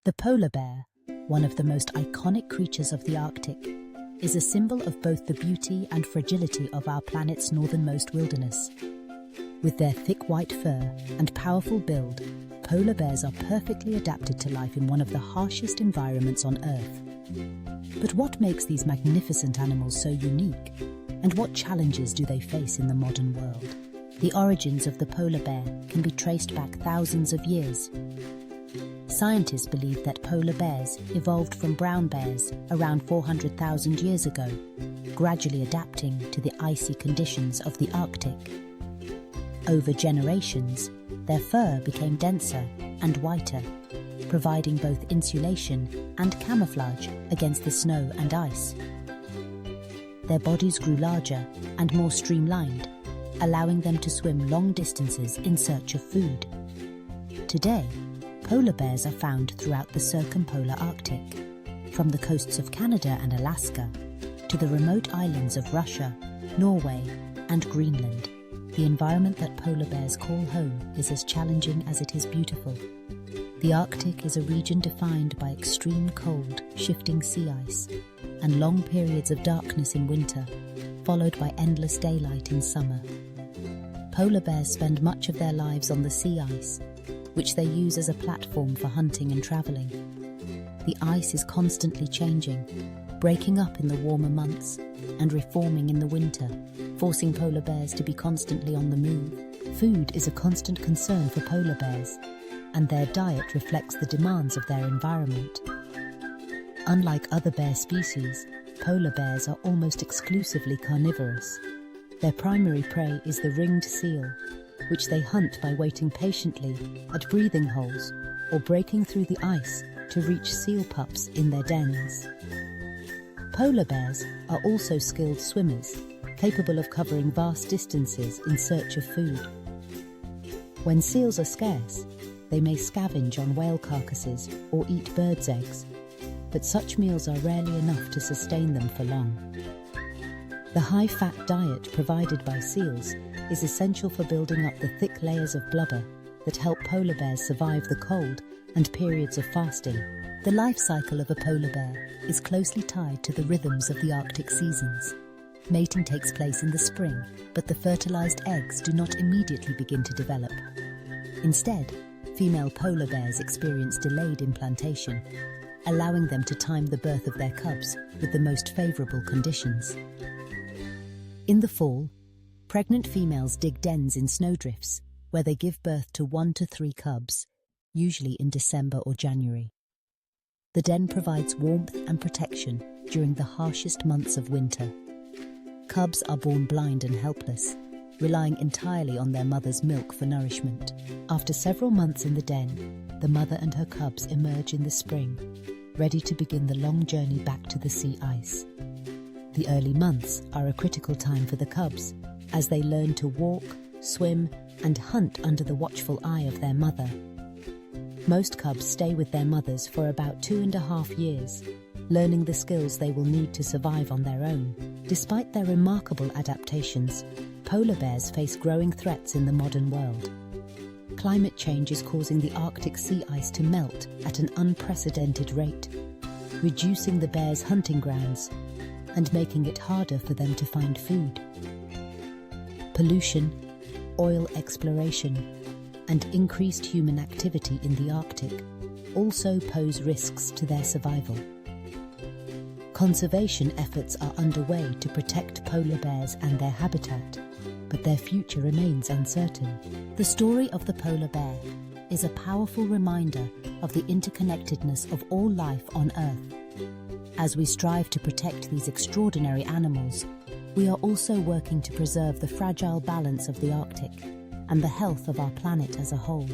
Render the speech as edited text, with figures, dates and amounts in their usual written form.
The polar bear, one of the most iconic creatures of the Arctic, is a symbol of both the beauty and fragility of our planet's northernmost wilderness. With their thick white fur and powerful build, polar bears are perfectly adapted to life in one of the harshest environments on Earth. But what makes these magnificent animals so unique? And what challenges do they face in the modern world? The origins of the polar bear can be traced back thousands of years. Scientists believe that polar bears evolved from brown bears around 400,000 years ago, gradually adapting to the icy conditions of the Arctic. Over generations, their fur became denser and whiter, providing both insulation and camouflage against the snow and ice. Their bodies grew larger and more streamlined, allowing them to swim long distances in search of food. Today, polar bears are found throughout the circumpolar Arctic, from the coasts of Canada and Alaska to the remote islands of Russia, Norway, and Greenland. The environment that polar bears call home is as challenging as it is beautiful. The Arctic is a region defined by extreme cold, shifting sea ice, and long periods of darkness in winter, followed by endless daylight in summer. Polar bears spend much of their lives on the sea ice, which they use as a platform for hunting and traveling. The ice is constantly changing, breaking up in the warmer months and reforming in the winter, forcing polar bears to be constantly on the move. Food is a constant concern for polar bears, and their diet reflects the demands of their environment. Unlike other bear species, polar bears are almost exclusively carnivorous. Their primary prey is the ringed seal, which they hunt by waiting patiently at breathing holes or breaking through the ice to reach seal pups in their dens. Polar bears are also skilled swimmers, capable of covering vast distances in search of food. When seals are scarce, they may scavenge on whale carcasses or eat birds' eggs, but such meals are rarely enough to sustain them for long. The high-fat diet provided by seals is essential for building up the thick layers of blubber that help polar bears survive the cold and periods of fasting. The life cycle of a polar bear is closely tied to the rhythms of the Arctic seasons. Mating takes place in the spring, but the fertilized eggs do not immediately begin to develop. Instead, female polar bears experience delayed implantation, allowing them to time the birth of their cubs with the most favorable conditions. In the fall, pregnant females dig dens in snowdrifts, where they give birth to 1 to 3 cubs, usually in December or January. The den provides warmth and protection during the harshest months of winter. Cubs are born blind and helpless, relying entirely on their mother's milk for nourishment. After several months in the den, the mother and her cubs emerge in the spring, ready to begin the long journey back to the sea ice. The early months are a critical time for the cubs, as they learn to walk, swim, and hunt under the watchful eye of their mother. Most cubs stay with their mothers for about 2.5 years, learning the skills they will need to survive on their own. Despite their remarkable adaptations, polar bears face growing threats in the modern world. Climate change is causing the Arctic sea ice to melt at an unprecedented rate, reducing the bears' hunting grounds and making it harder for them to find food. Pollution, oil exploration, and increased human activity in the Arctic also pose risks to their survival. Conservation efforts are underway to protect polar bears and their habitat, but their future remains uncertain. The story of the polar bear is a powerful reminder of the interconnectedness of all life on Earth. As we strive to protect these extraordinary animals, we are also working to preserve the fragile balance of the Arctic and the health of our planet as a whole.